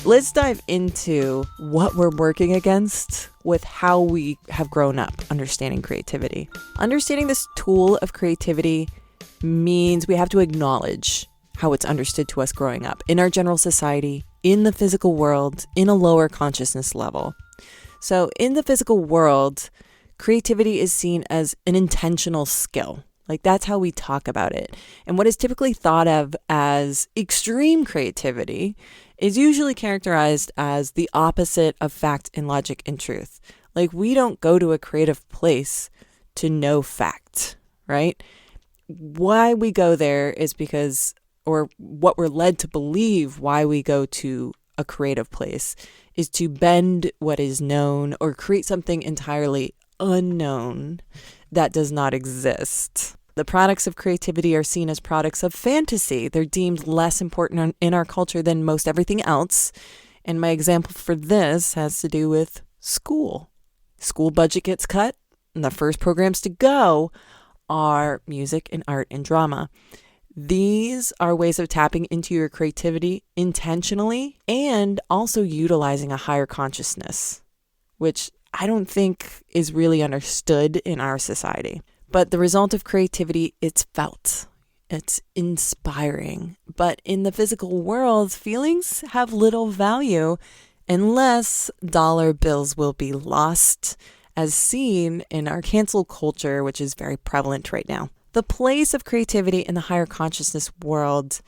let's dive into what we're working against with how we have grown up understanding creativity. Understanding this tool of creativity means we have to acknowledge how it's understood to us growing up in our general society, in the physical world, in a lower consciousness level. So in the physical world, creativity is seen as an intentional skill. Like, that's how we talk about it. And what is typically thought of as extreme creativity is usually characterized as the opposite of fact and logic and truth. Like, we don't go to a creative place to know fact, right? Why we go there is because, or what we're led to believe why we go to a creative place is to bend what is known or create something entirely unknown that does not exist. The products of creativity are seen as products of fantasy. They're deemed less important in our culture than most everything else. And my example for this has to do with school. School budget gets cut, and the first programs to go are music and art and drama. These are ways of tapping into your creativity intentionally and also utilizing a higher consciousness, which I don't think is really understood in our society. But the result of creativity, it's felt. It's inspiring. But in the physical world, feelings have little value unless dollar bills will be lost, as seen in our cancel culture, which is very prevalent right now. The place of creativity in the higher consciousness world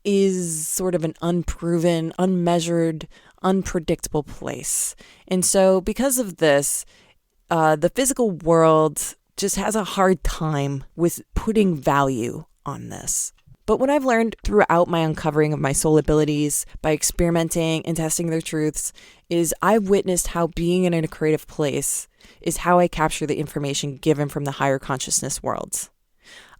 is sort of an unproven, unmeasured, unpredictable place. And so because of this, the physical world just has a hard time with putting value on this. But what I've learned throughout my uncovering of my soul abilities by experimenting and testing their truths is I've witnessed how being in a creative place is how I capture the information given from the higher consciousness worlds.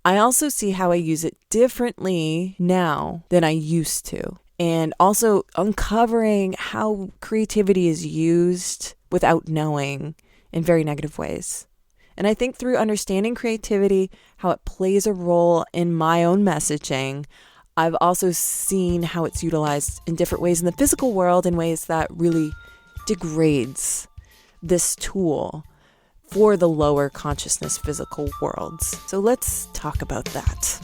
I also see how I use it differently now than I used to. And also uncovering how creativity is used without knowing in very negative ways. And I think through understanding creativity, how it plays a role in my own messaging, I've also seen how it's utilized in different ways in the physical world in ways that really degrades this tool for the lower consciousness physical worlds. So let's talk about that.